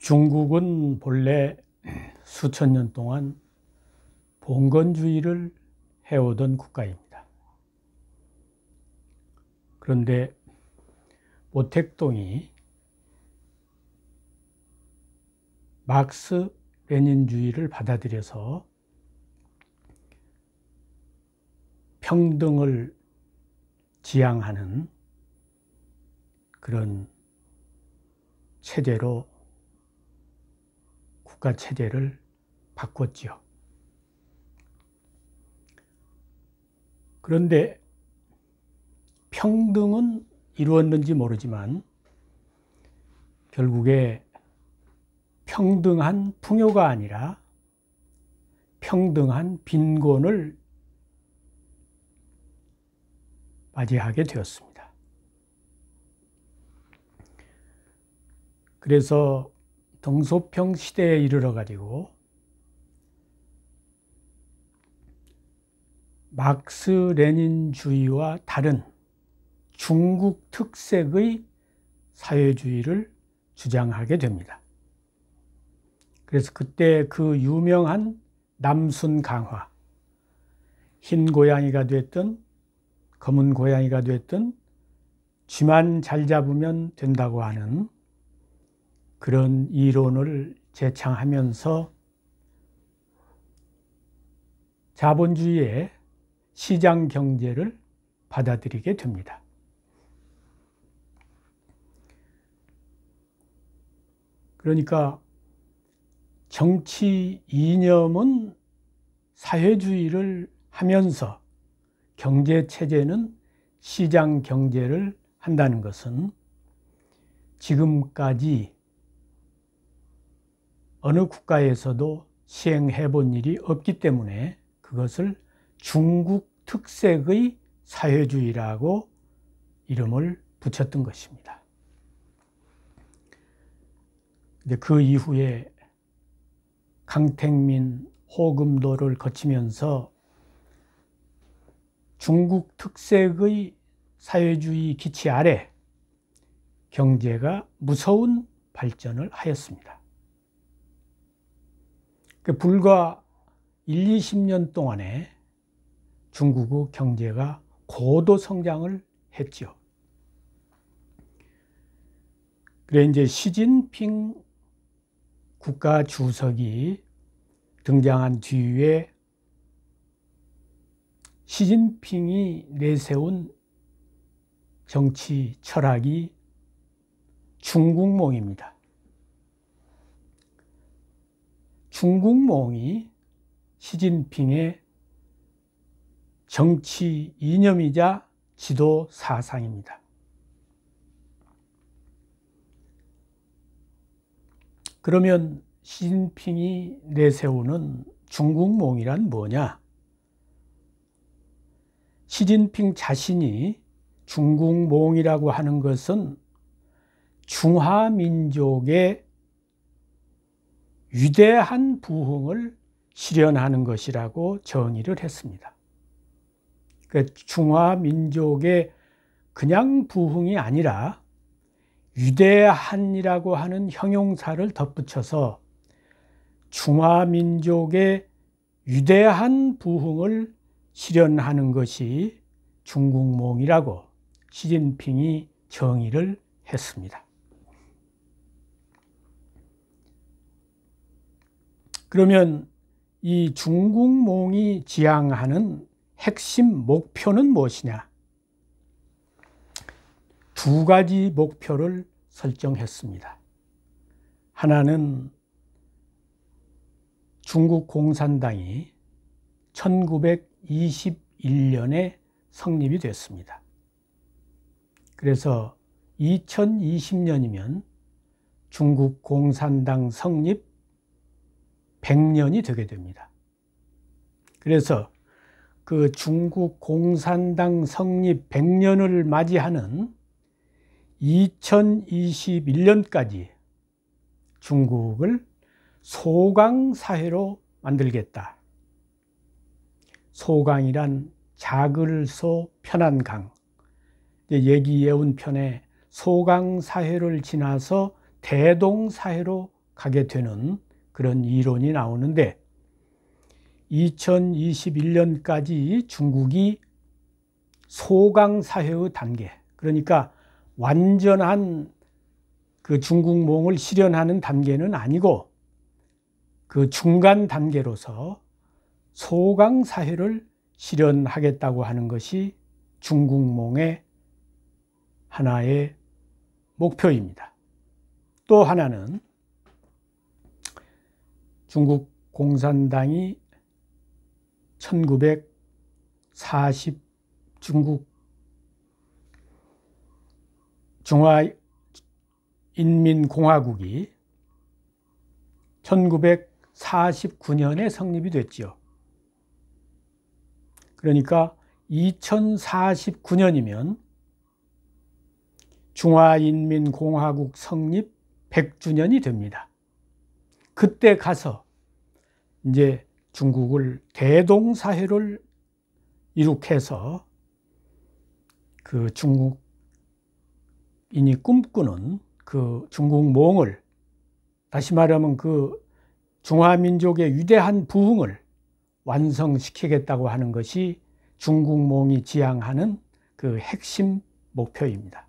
중국은 본래 수천 년 동안 봉건주의를 해오던 국가입니다. 그런데 모택동이 막스 레닌주의를 받아들여서 평등을 지향하는 그런 체제로 국가 체제를 바꿨지요. 그런데 평등은 이루었는지 모르지만 결국에 평등한 풍요가 아니라 평등한 빈곤을 맞이하게 되었습니다. 그래서 덩소평 시대에 이르러 가지고 막스 레닌주의와 다른 중국 특색의 사회주의를 주장하게 됩니다. 그래서 그때 그 유명한 남순 강화, 흰 고양이가 됐든 검은 고양이가 됐든 쥐만 잘 잡으면 된다고 하는 그런 이론을 제창하면서 자본주의의 시장 경제를 받아들이게 됩니다. 그러니까 정치 이념은 사회주의를 하면서 경제 체제는 시장 경제를 한다는 것은 지금까지 어느 국가에서도 시행해 본 일이 없기 때문에 그것을 중국 특색의 사회주의라고 이름을 붙였던 것입니다. 근데 그 이후에 강택민, 호금도를 거치면서 중국 특색의 사회주의 기치 아래 경제가 무서운 발전을 하였습니다. 불과 20년 동안에 중국의 경제가 고도 성장을 했죠. 그래 이제 시진핑 국가 주석이 등장한 뒤에 시진핑이 내세운 정치 철학이 중국몽입니다. 중국몽이 시진핑의 정치 이념이자 지도 사상입니다. 그러면 시진핑이 내세우는 중국몽이란 뭐냐? 시진핑 자신이 중국몽이라고 하는 것은 중화민족의 위대한 부흥을 실현하는 것이라고 정의를 했습니다. 그러니까 중화민족의 그냥 부흥이 아니라 위대한이라고 하는 형용사를 덧붙여서 중화민족의 위대한 부흥을 실현하는 것이 중국몽이라고 시진핑이 정의를 했습니다. 그러면 이 중국몽이 지향하는 핵심 목표는 무엇이냐? 두 가지 목표를 설정했습니다. 하나는 중국 공산당이 1921년에 성립이 됐습니다. 그래서 2020년이면 중국 공산당 성립 100년이 되게 됩니다. 그래서 그 중국 공산당 성립 100년을 맞이하는 2021년까지 중국을 소강사회로 만들겠다. 소강이란 작을 소 편한 강. 예기예운편에 소강사회를 지나서 대동사회로 가게 되는 그런 이론이 나오는데, 2021년까지 중국이 소강사회의 단계, 그러니까 완전한 그 중국몽을 실현하는 단계는 아니고 그 중간 단계로서 소강사회를 실현하겠다고 하는 것이 중국몽의 하나의 목표입니다. 또 하나는 중국 공산당이 중국 중화인민공화국이 1949년에 성립이 됐죠. 그러니까 2049년이면 중화인민공화국 성립 100주년이 됩니다. 그때 가서 이제 중국을 대동사회를 이룩해서 그 중국인이 꿈꾸는 그 중국몽을, 다시 말하면 그 중화민족의 위대한 부흥을 완성시키겠다고 하는 것이 중국몽이 지향하는 그 핵심 목표입니다.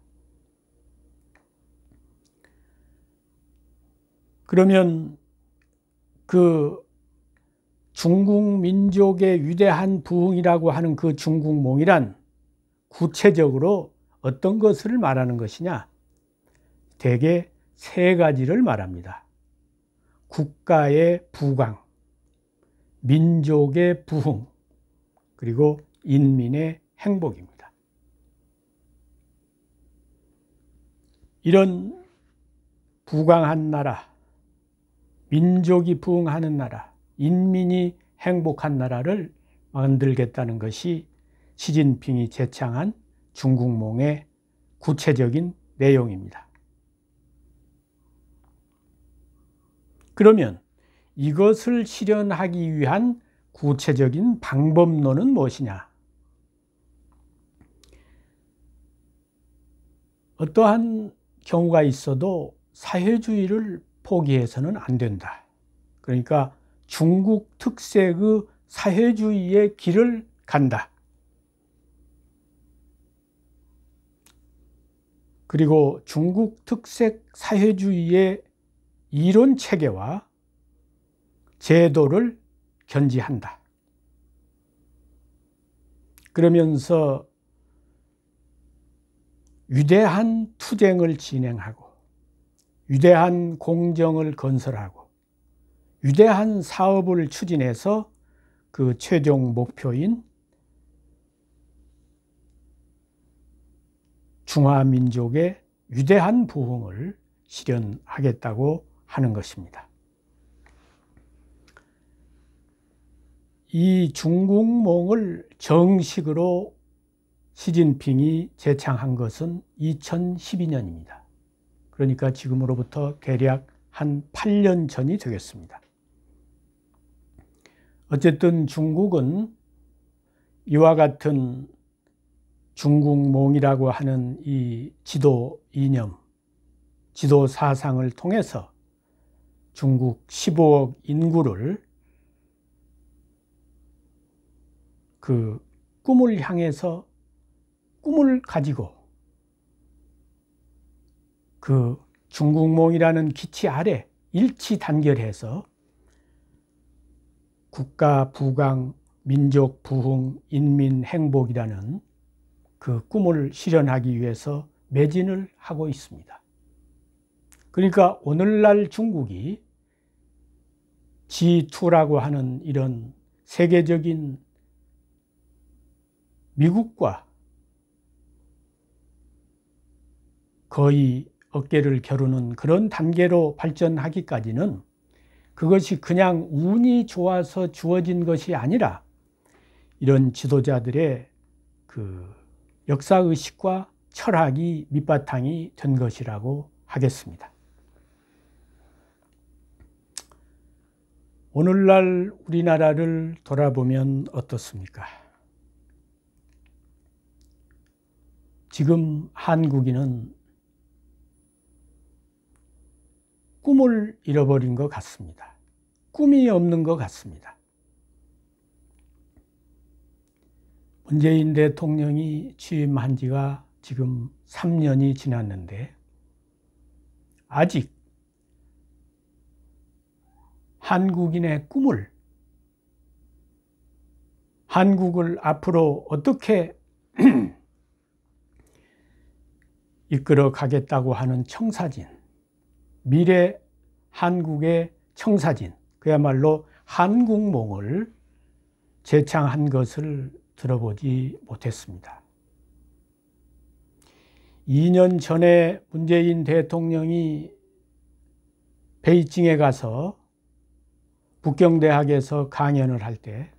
그러면 그 중국 민족의 위대한 부흥이라고 하는 그 중국몽이란 구체적으로 어떤 것을 말하는 것이냐? 대개 세 가지를 말합니다. 국가의 부강, 민족의 부흥, 그리고 인민의 행복입니다. 이런 부강한 나라, 민족이 부흥하는 나라, 인민이 행복한 나라를 만들겠다는 것이 시진핑이 제창한 중국몽의 구체적인 내용입니다. 그러면 이것을 실현하기 위한 구체적인 방법론은 무엇이냐? 어떠한 경우가 있어도 사회주의를 포기해서는 안 된다. 그러니까 중국 특색의 사회주의의 길을 간다. 그리고 중국 특색 사회주의의 이론 체계와 제도를 견지한다. 그러면서 위대한 투쟁을 진행하고 위대한 공정을 건설하고 위대한 사업을 추진해서 그 최종 목표인 중화민족의 위대한 부흥을 실현하겠다고 하는 것입니다. 이 중국몽을 정식으로 시진핑이 제창한 것은 2012년입니다. 그러니까 지금으로부터 대략 한 8년 전이 되겠습니다. 어쨌든 중국은 이와 같은 중국몽이라고 하는 이 지도 이념, 지도 사상을 통해서 중국 15억 인구를 그 꿈을 향해서 꿈을 가지고 그 중국몽이라는 기치 아래 일치 단결해서 국가 부강, 민족 부흥, 인민 행복이라는 그 꿈을 실현하기 위해서 매진을 하고 있습니다. 그러니까 오늘날 중국이 G2라고 하는 이런 세계적인 미국과 거의 어깨를 겨루는 그런 단계로 발전하기까지는 그것이 그냥 운이 좋아서 주어진 것이 아니라 이런 지도자들의 그 역사의식과 철학이 밑바탕이 된 것이라고 하겠습니다. 오늘날 우리나라를 돌아보면 어떻습니까? 지금 한국인은 꿈을 잃어버린 것 같습니다. 꿈이 없는 것 같습니다. 문재인 대통령이 취임한 지가 지금 3년이 지났는데 아직 한국인의 꿈을, 한국을 앞으로 어떻게 이끌어 가겠다고 하는 청사진, 미래 한국의 청사진, 그야말로 한국몽을 제창한 것을 들어보지 못했습니다. 2년 전에 문재인 대통령이 베이징에 가서 북경대학에서 강연을 할 때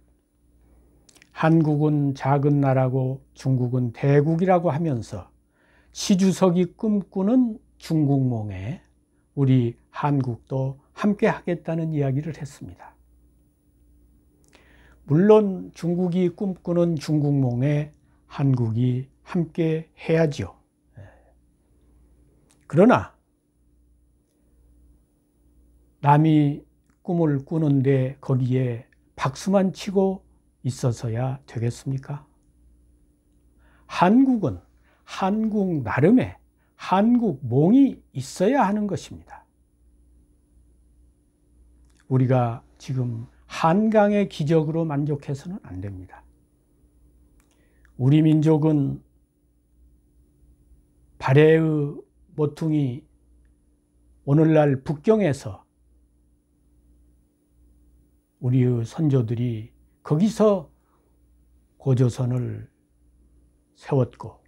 한국은 작은 나라고 중국은 대국이라고 하면서 시주석이 꿈꾸는 중국몽에 우리 한국도 함께 하겠다는 이야기를 했습니다. 물론 중국이 꿈꾸는 중국몽에 한국이 함께 해야지요. 그러나 남이 꿈을 꾸는데 거기에 박수만 치고 있어서야 되겠습니까? 한국은 한국 나름의 한국몽이 있어야 하는 것입니다. 우리가 지금 한강의 기적으로 만족해서는 안 됩니다. 우리 민족은 발해의 모퉁이 오늘날 북경에서 우리의 선조들이 거기서 고조선을 세웠고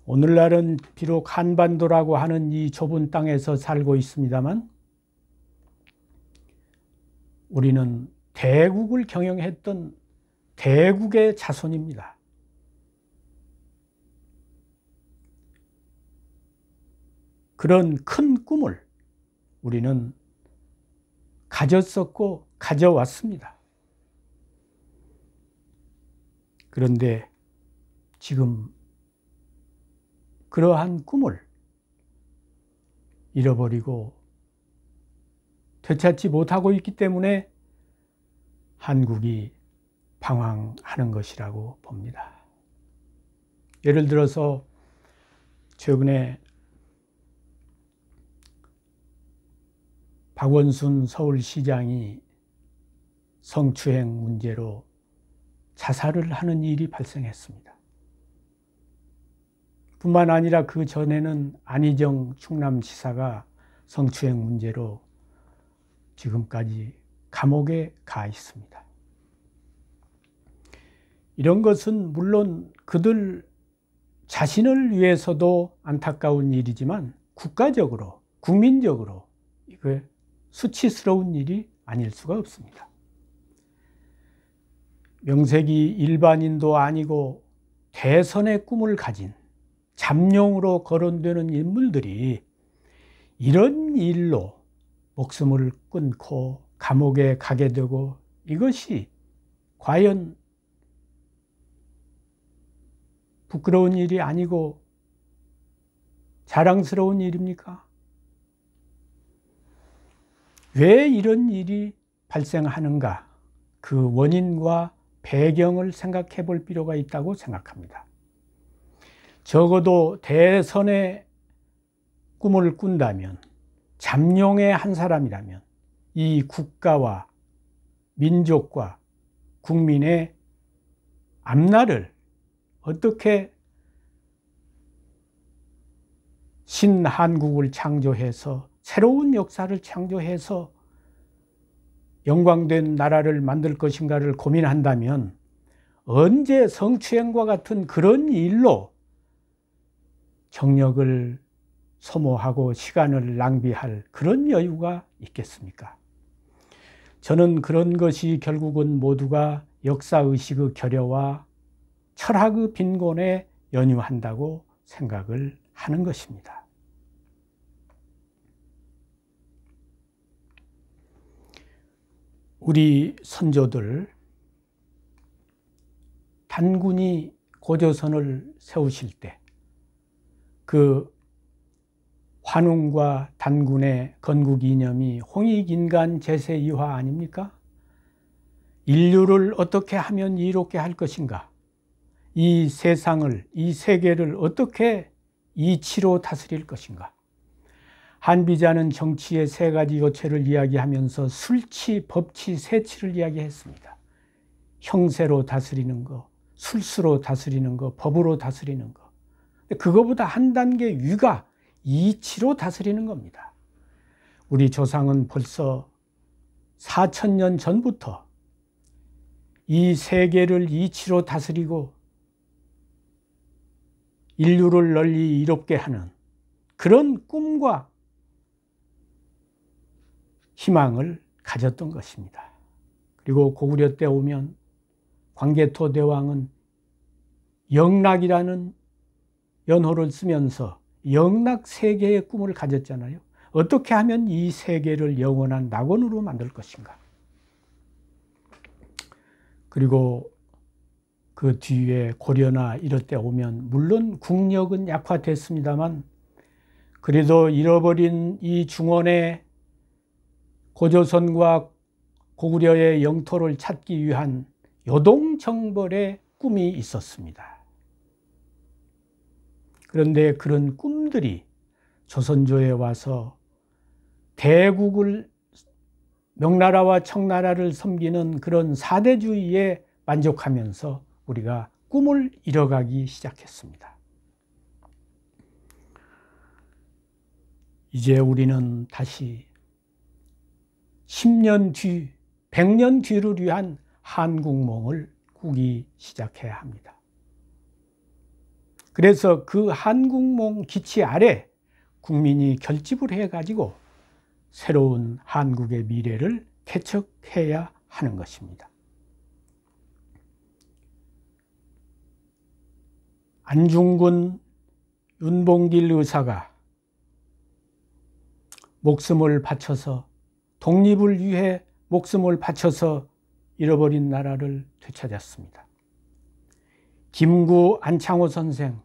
오늘날은 비록 한반도라고 하는 이 좁은 땅에서 살고 있습니다만 우리는 대국을 경영했던 대국의 자손입니다. 그런 큰 꿈을 우리는 가졌었고 가져왔습니다. 그런데 지금 그러한 꿈을 잃어버리고 되찾지 못하고 있기 때문에 한국이 방황하는 것이라고 봅니다. 예를 들어서 최근에 박원순 서울시장이 성추행 문제로 자살을 하는 일이 발생했습니다. 뿐만 아니라 그 전에는 안희정 충남지사가 성추행 문제로 지금까지 감옥에 가 있습니다. 이런 것은 물론 그들 자신을 위해서도 안타까운 일이지만 국가적으로, 국민적으로 이거 수치스러운 일이 아닐 수가 없습니다. 명색이 일반인도 아니고 대선의 꿈을 가진 잠룡으로 거론되는 인물들이 이런 일로 목숨을 끊고 감옥에 가게 되고 이것이 과연 부끄러운 일이 아니고 자랑스러운 일입니까? 왜 이런 일이 발생하는가? 그 원인과 배경을 생각해 볼 필요가 있다고 생각합니다. 적어도 대선의 꿈을 꾼다면, 잠룡의 한 사람이라면 이 국가와 민족과 국민의 앞날을 어떻게 신한국을 창조해서 새로운 역사를 창조해서 영광된 나라를 만들 것인가를 고민한다면 언제 성추행과 같은 그런 일로 정력을 소모하고 시간을 낭비할 그런 여유가 있겠습니까? 저는 그런 것이 결국은 모두가 역사의식의 결여와 철학의 빈곤에 연유한다고 생각을 하는 것입니다. 우리 선조들 단군이 고조선을 세우실 때 그 환웅과 단군의 건국 이념이 홍익인간 제세 이화 아닙니까? 인류를 어떻게 하면 이롭게 할 것인가? 이 세상을, 이 세계를 어떻게 이치로 다스릴 것인가? 한비자는 정치의 세 가지 요체를 이야기하면서 술치, 법치, 세치를 이야기했습니다. 형세로 다스리는 거, 술수로 다스리는 거, 법으로 다스리는 거. 그거보다 한 단계 위가 이치로 다스리는 겁니다. 우리 조상은 벌써 4000년 전부터 이 세계를 이치로 다스리고 인류를 널리 이롭게 하는 그런 꿈과 희망을 가졌던 것입니다. 그리고 고구려 때 오면 광개토 대왕은 영락이라는 연호를 쓰면서 영락 세계의 꿈을 가졌잖아요. 어떻게 하면 이 세계를 영원한 낙원으로 만들 것인가? 그리고 그 뒤에 고려나 이럴 때 오면 물론 국력은 약화됐습니다만 그래도 잃어버린 이 중원의 고조선과 고구려의 영토를 찾기 위한 요동정벌의 꿈이 있었습니다. 그런데 그런 꿈들이 조선조에 와서 대국을 명나라와 청나라를 섬기는 그런 사대주의에 만족하면서 우리가 꿈을 이뤄가기 시작했습니다. 이제 우리는 다시 10년 뒤, 100년 뒤를 위한 한국몽을 꾸기 시작해야 합니다. 그래서 그 한국몽 기치 아래 국민이 결집을 해가지고 새로운 한국의 미래를 개척해야 하는 것입니다. 안중근, 윤봉길 의사가 목숨을 바쳐서 독립을 위해 목숨을 바쳐서 잃어버린 나라를 되찾았습니다. 김구, 안창호 선생,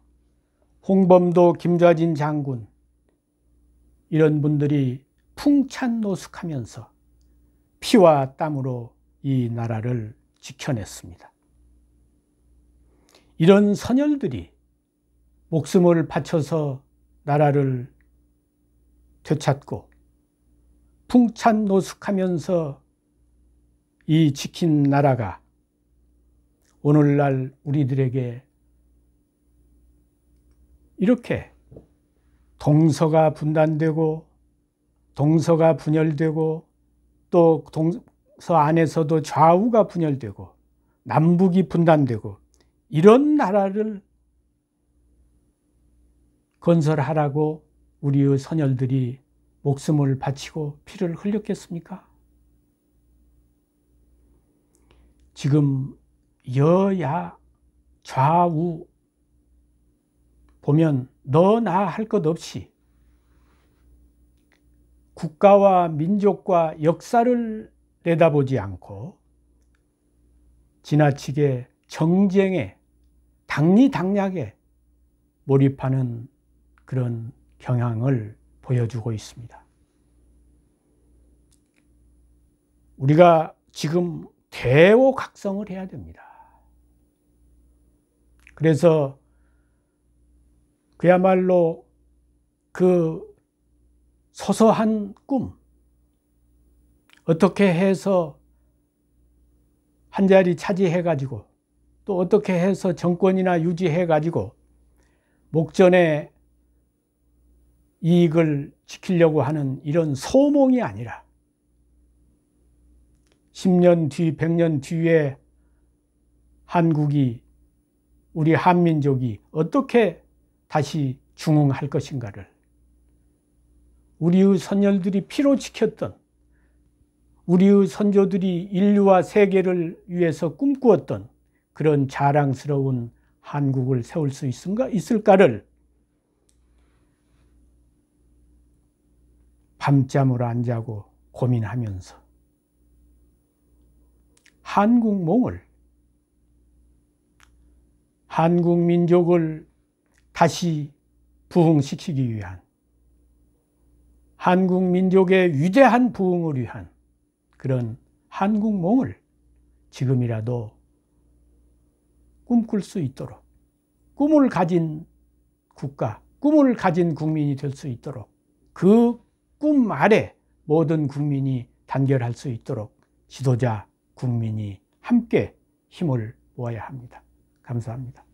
홍범도, 김좌진 장군 이런 분들이 풍찬노숙하면서 피와 땀으로 이 나라를 지켜냈습니다. 이런 선열들이 목숨을 바쳐서 나라를 되찾고 풍찬노숙하면서 이 지킨 나라가 오늘날 우리들에게 이렇게 동서가 분단되고 동서가 분열되고 또 동서 안에서도 좌우가 분열되고 남북이 분단되고 이런 나라를 건설하라고 우리의 선열들이 목숨을 바치고 피를 흘렸겠습니까? 지금 여야 좌우 보면 너나 할 것 없이 국가와 민족과 역사를 내다보지 않고 지나치게 정쟁에 당리당략에 몰입하는 그런 경향을 보여주고 있습니다. 우리가 지금 대오각성을 해야 됩니다. 그래서 그야말로 그 소소한 꿈, 어떻게 해서 한 자리 차지해가지고 또 어떻게 해서 정권이나 유지해가지고 목전의 이익을 지키려고 하는 이런 소몽이 아니라 10년 뒤, 100년 뒤에 한국이, 우리 한민족이 어떻게 다시 중흥할 것인가를 우리의 선열들이 피로 지켰던, 우리의 선조들이 인류와 세계를 위해서 꿈꾸었던 그런 자랑스러운 한국을 세울 수 있을까를 밤잠을 안 자고 고민하면서 한국몽을, 한국 민족을 다시 부흥시키기 위한 한국 민족의 위대한 부흥을 위한 그런 한국몽을 지금이라도 꿈꿀 수 있도록, 꿈을 가진 국가, 꿈을 가진 국민이 될 수 있도록, 그 꿈 아래 모든 국민이 단결할 수 있도록 지도자, 국민이 함께 힘을 모아야 합니다. 감사합니다.